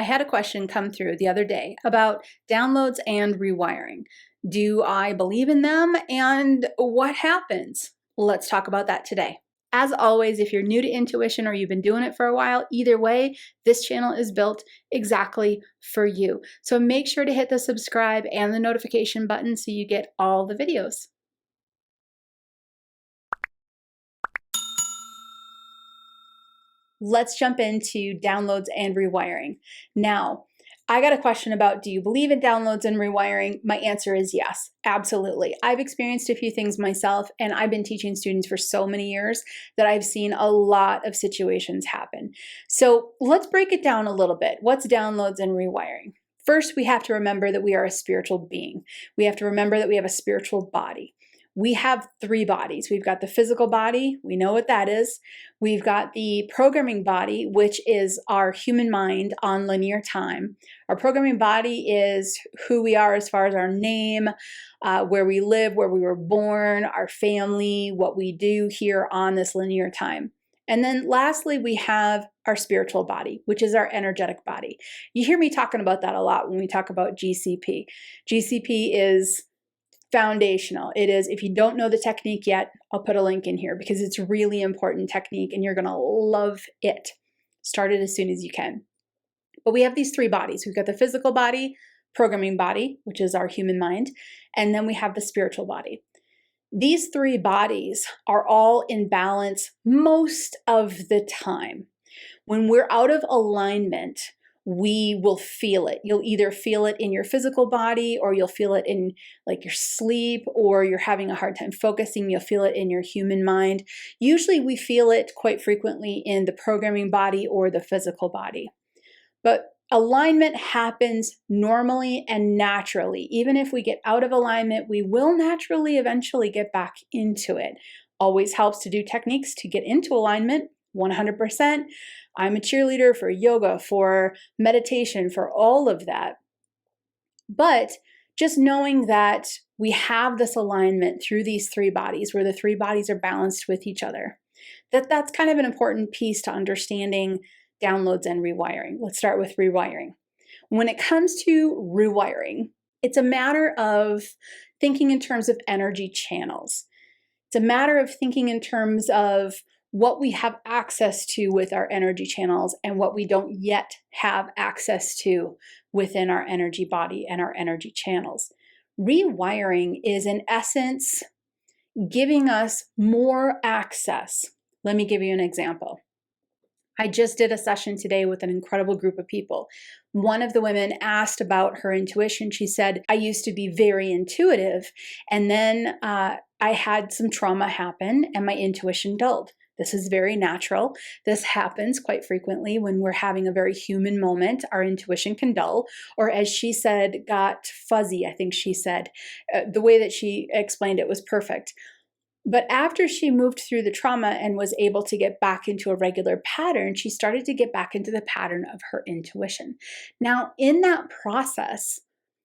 had a question come through the other day about downloads and rewiring. Do I believe in them and what happens? Let's talk about that today. As always, if you're new to intuition or you've been doing it for a while, either way, this channel is built exactly for you. So make sure to hit the subscribe and the notification button so you get all the videos. Let's jump into downloads and rewiring. Now, I got a question about, do you believe in downloads and rewiring? My answer is yes, absolutely. I've experienced a few things myself, and I've been teaching students for so many years that I've seen a lot of situations happen. So let's break it down a little bit. What's downloads and rewiring? First, we have to remember that we are a spiritual being. We have to remember that we have a spiritual body. We have three bodies. We've got the physical body, we know what that is. We've got the programming body, which is our human mind on linear time. Our programming body is who we are as far as our name, where we live, where we were born, our family, what we do here on this linear time. And then lastly, we have our spiritual body, which is our energetic body. You hear me talking about that a lot when we talk about GCP. GCP is foundational. It is, if you don't know the technique yet, I'll put a link in here because it's a really important technique and you're going to love it. Start it as soon as you can. But we have these three bodies. We've got the physical body, programming body, which is our human mind, and then we have the spiritual body. These three bodies are all in balance most of the time. When we're out of alignment, we will feel it. You'll either feel it in your physical body, or you'll feel it in like your sleep, or you're having a hard time focusing. You'll feel it in your human mind. Usually we feel it quite frequently in the programming body or the physical body. But alignment happens normally and naturally. Even if we get out of alignment, we will naturally eventually get back into it. Always helps to do techniques to get into alignment, 100%. I'm a cheerleader for yoga, for meditation, for all of that. But just knowing that we have this alignment through these three bodies, where the three bodies are balanced with each other, that's kind of an important piece to understanding downloads and rewiring. Let's start with rewiring. When it comes to rewiring, it's a matter of thinking in terms of energy channels. It's a matter of thinking in terms of what we have access to with our energy channels and what we don't yet have access to within our energy body and our energy channels. Rewiring is, in essence, giving us more access. Let me give you an example. I just did a session today with an incredible group of people. One of the women asked about her intuition. She said, I used to be very intuitive, and then I had some trauma happen and my intuition dulled. This is very natural. This happens quite frequently when we're having a very human moment. Our intuition can dull, or as she said, got fuzzy, I think she said. The way that she explained it was perfect. But after she moved through the trauma and was able to get back into a regular pattern, she started to get back into the pattern of her intuition. Now, in that process,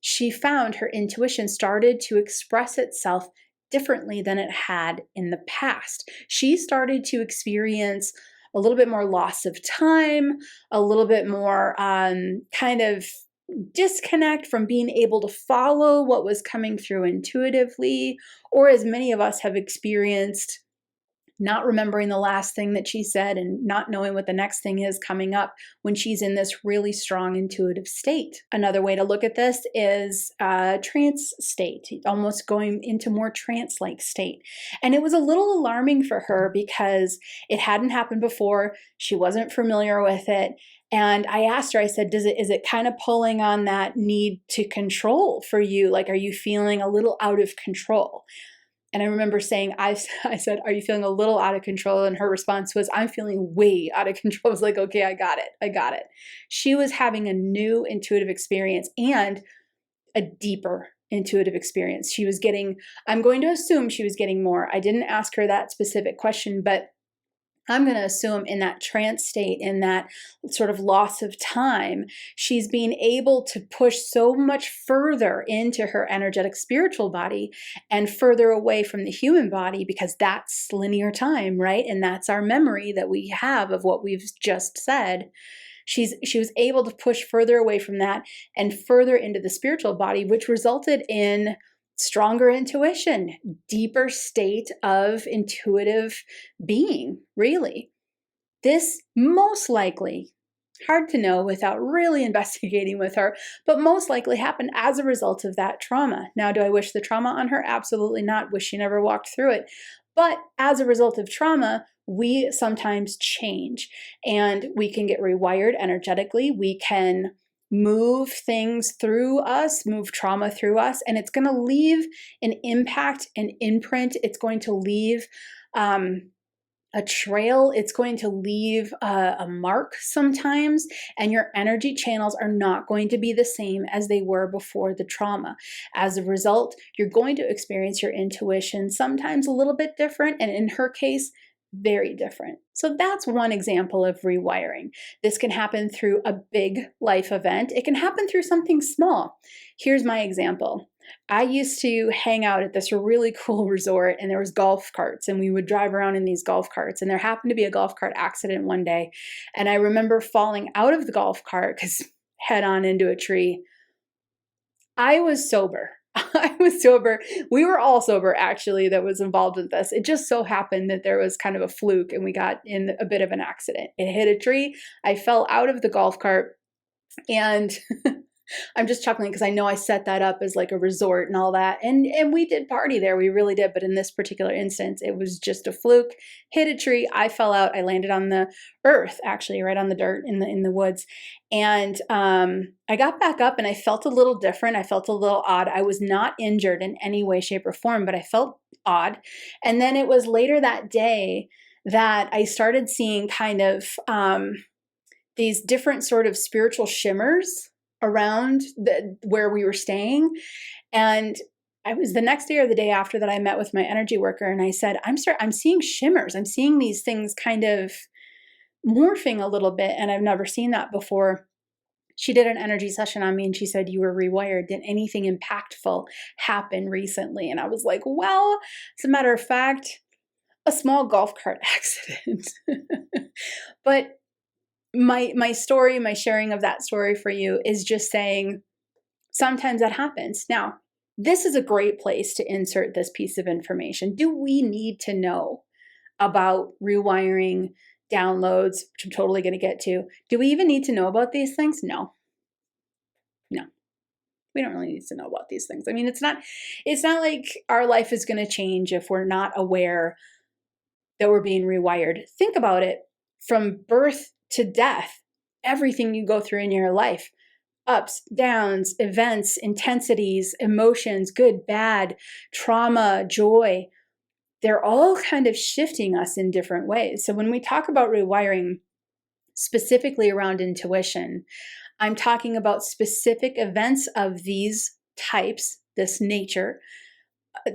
she found her intuition started to express itself differently than it had in the past. She started to experience a little bit more loss of time, a little bit more kind of disconnect from being able to follow what was coming through intuitively, or as many of us have experienced, not remembering the last thing that she said and not knowing what the next thing is coming up when she's in this really strong intuitive state. Another way to look at this is a trance state, almost going into more trance-like state. And it was a little alarming for her because it hadn't happened before. She wasn't familiar with it. And I asked her, I said, is it kind of pulling on that need to control for you? Like, are you feeling a little out of control? And I remember saying, I said, are you feeling a little out of control? And her response was, I'm feeling way out of control. I was like, okay, I got it. She was having a new intuitive experience and a deeper intuitive experience. She was getting, I'm going to assume she was getting more. I didn't ask her that specific question, but I'm going to assume in that trance state, in that sort of loss of time, she's being able to push so much further into her energetic spiritual body and further away from the human body, because that's linear time, right? And that's our memory that we have of what we've just said. She was able to push further away from that and further into the spiritual body, which resulted in stronger intuition, deeper state of intuitive being, really. This most likely, hard to know without really investigating with her, but most likely happened as a result of that trauma. Now, do I wish the trauma on her? Absolutely not. Wish she never walked through it. But as a result of trauma, we sometimes change and we can get rewired energetically. We can move things through us, move trauma through us, and it's going to leave an impact, an imprint. It's going to leave a trail. It's going to leave a mark sometimes, and your energy channels are not going to be the same as they were before the trauma. As a result, you're going to experience your intuition sometimes a little bit different, and in her case, very different. So that's one example of rewiring. This can happen through a big life event. It can happen through something small. Here's my example. I used to hang out at this really cool resort, and there was golf carts, and we would drive around in these golf carts, and there happened to be a golf cart accident one day, and I remember falling out of the golf cart because head on into a tree. I was sober. I was sober. We were all sober, actually, that was involved with this. It just so happened that there was kind of a fluke, and we got in a bit of an accident. It hit a tree. I fell out of the golf cart, and I'm just chuckling because I know I set that up as like a resort and all that. And we did party there. We really did. But in this particular instance, it was just a fluke. Hit a tree. I fell out. I landed on the earth, actually, right on the dirt in the woods. And I got back up and I felt a little different. I felt a little odd. I was not injured in any way, shape, or form, but I felt odd. And then it was later that day that I started seeing kind of these different sort of spiritual shimmers around where we were staying. And I was the next day or the day after that I met with my energy worker, and I said, I'm seeing shimmers. I'm seeing these things kind of morphing a little bit, and I've never seen that before. She did an energy session on me and she said, you were rewired. Did anything impactful happen recently? And I was like, well, as a matter of fact, a small golf cart accident. But my story, my sharing of that story for you is just saying sometimes that happens. Now, this is a great place to insert this piece of information. Do we need to know about rewiring, downloads, which I'm totally going to get to? Do we even need to know about these things? No. We don't really need to know about these things. I mean, it's not like our life is going to change if we're not aware that we're being rewired. Think about it. From birth to death, everything you go through in your life, ups, downs, events, intensities, emotions, good, bad, trauma, joy, they're all kind of shifting us in different ways. So when we talk about rewiring, specifically around intuition, I'm talking about specific events of these types, this nature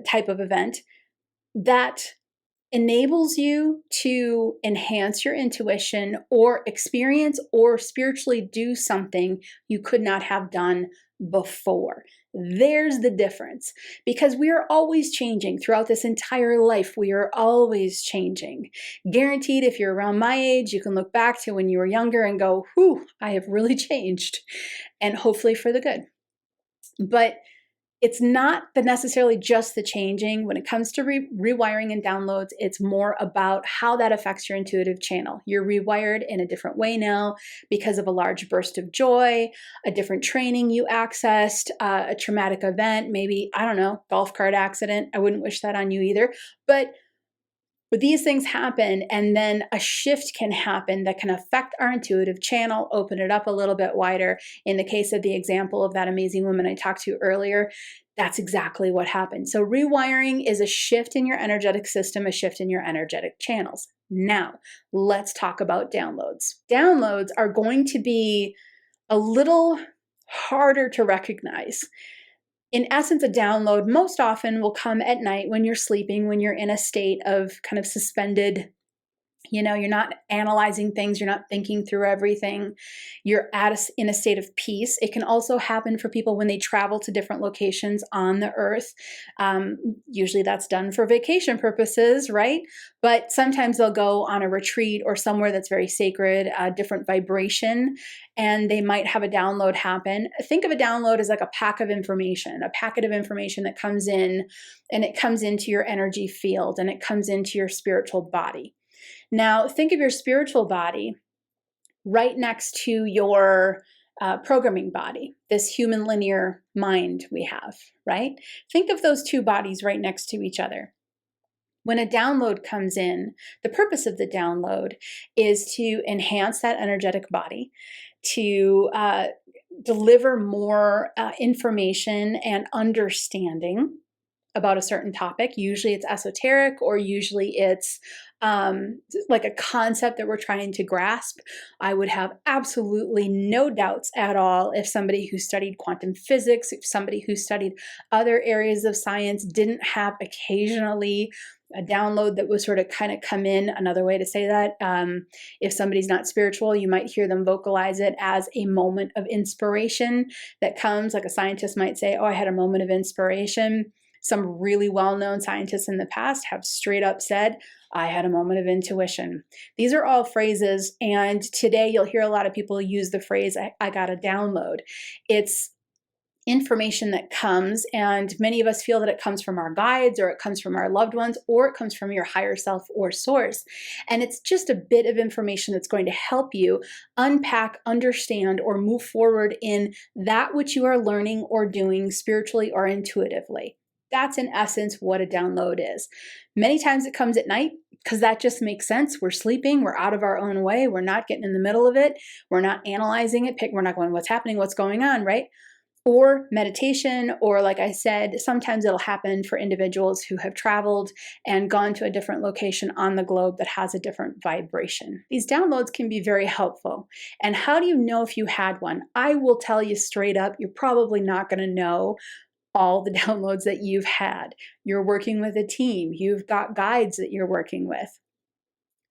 type of event, that enables you to enhance your intuition or experience or spiritually do something you could not have done before. There's the difference, because we are always changing throughout this entire life. We are always changing. Guaranteed, if you're around my age, you can look back to when you were younger and go, whew, I have really changed, and hopefully for the good. But it's not necessarily just the changing. When it comes to rewiring and downloads, it's more about how that affects your intuitive channel. You're rewired in a different way now because of a large burst of joy, a different training you accessed, a traumatic event, maybe, I don't know, golf cart accident. I wouldn't wish that on you either. But these things happen, and then a shift can happen that can affect our intuitive channel, open it up a little bit wider. In the case of the example of that amazing woman I talked to earlier, that's exactly what happened. So rewiring is a shift in your energetic system, a shift in your energetic channels. Now, let's talk about downloads. Downloads are going to be a little harder to recognize. In essence, a download most often will come at night when you're sleeping, when you're in a state of kind of suspended You know, you're not analyzing things, you're not thinking through everything. You're in a state of peace. It can also happen for people when they travel to different locations on the earth. Usually that's done for vacation purposes, right? But sometimes they'll go on a retreat or somewhere that's very sacred, a different vibration, and they might have a download happen. Think of a download as like a packet of information that comes in, and it comes into your energy field, and it comes into your spiritual body. Now, think of your spiritual body right next to your programming body, this human linear mind we have, right? Think of those two bodies right next to each other. When a download comes in, the purpose of the download is to enhance that energetic body, to deliver more information and understanding about a certain topic. Usually it's esoteric, or usually it's like a concept that we're trying to grasp. I would have absolutely no doubts at all if somebody who studied quantum physics, if somebody who studied other areas of science didn't have occasionally a download that was sort of kind of come in. Another way to say that, if somebody's not spiritual, you might hear them vocalize it as a moment of inspiration that comes, like a scientist might say, oh, I had a moment of inspiration. Some really well-known scientists in the past have straight up said, I had a moment of intuition. These are all phrases, and today you'll hear a lot of people use the phrase, I got a download. It's information that comes, and many of us feel that it comes from our guides, or it comes from our loved ones, or it comes from your higher self or source. And it's just a bit of information that's going to help you unpack, understand, or move forward in that which you are learning or doing spiritually or intuitively. That's in essence what a download is. Many times it comes at night because that just makes sense. We're sleeping, we're out of our own way, we're not getting in the middle of it, we're not analyzing it, we're not going, what's happening, what's going on, right? Or meditation, or like I said, sometimes it'll happen for individuals who have traveled and gone to a different location on the globe that has a different vibration. These downloads can be very helpful. And how do you know if you had one? I will tell you straight up, you're probably not going to know all the downloads that you've had. You're working with a team, you've got guides that you're working with,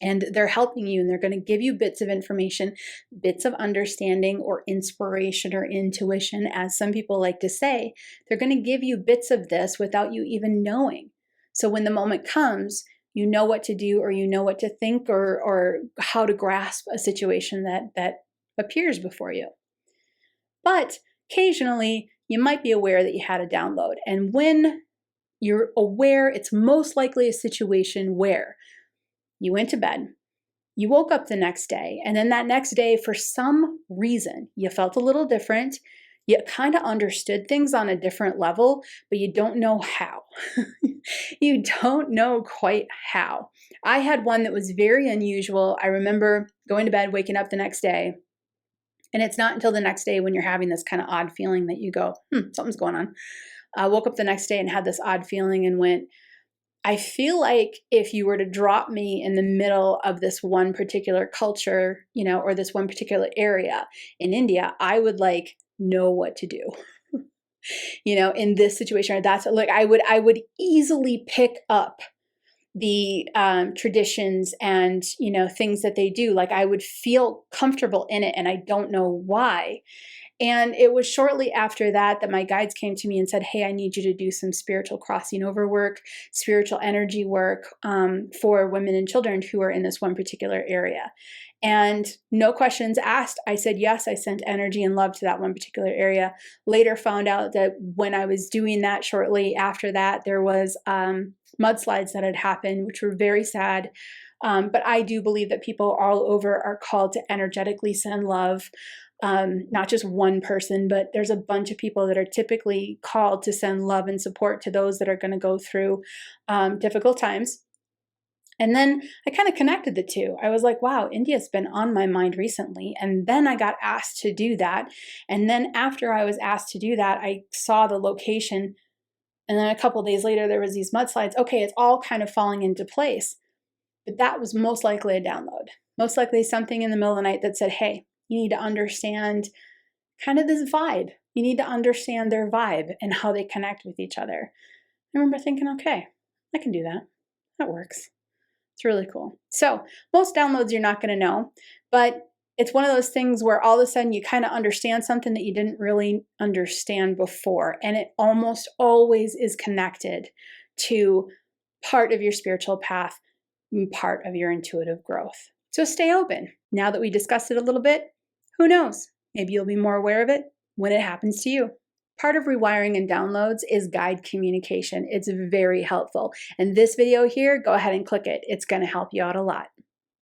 and they're helping you, and they're going to give you bits of information, bits of understanding or inspiration or intuition, as some people like to say. They're going to give you bits of this without you even knowing. So when the moment comes, you know what to do, or you know what to think, or how to grasp a situation that appears before you. But occasionally, you might be aware that you had a download. And when you're aware, it's most likely a situation where you went to bed, you woke up the next day, and then that next day, for some reason, you felt a little different. You kind of understood things on a different level, but you don't know how. You don't know quite how. I had one that was very unusual. I remember going to bed, waking up the next day, and it's not until the next day when you're having this kind of odd feeling that you go, something's going on. I woke up the next day and had this odd feeling and went, I feel like if you were to drop me in the middle of this one particular culture, or this one particular area in India, I would like know what to do. In this situation, that's like I would easily pick up the traditions and things that they do. Like I would feel comfortable in it, and I don't know why. And it was shortly after that my guides came to me and said, hey, I need you to do some spiritual crossing over work, spiritual energy work for women and children who are in this one particular area. And no questions asked, I said yes. I sent energy and love to that one particular area. Later found out that when I was doing that, shortly after that, there was mudslides that had happened, which were very sad. But I do believe that people all over are called to energetically send love. Not just one person, but there's a bunch of people that are typically called to send love and support to those that are going to go through difficult times. And then I kind of connected the two. I was like, wow, India's been on my mind recently. And then I got asked to do that. And then after I was asked to do that, I saw the location. And then a couple of days later, there was these mudslides. Okay, it's all kind of falling into place. But that was most likely a download. Most likely something in the middle of the night that said, hey, you need to understand kind of this vibe. You need to understand their vibe and how they connect with each other. I remember thinking, okay, I can do that. That works. It's really cool. So most downloads you're not going to know, but it's one of those things where all of a sudden you kind of understand something that you didn't really understand before. And it almost always is connected to part of your spiritual path, part of your intuitive growth. So stay open. Now that we discussed it a little bit, who knows? Maybe you'll be more aware of it when it happens to you. Part of rewiring and downloads is guide communication. It's very helpful. And this video here, go ahead and click it. It's going to help you out a lot.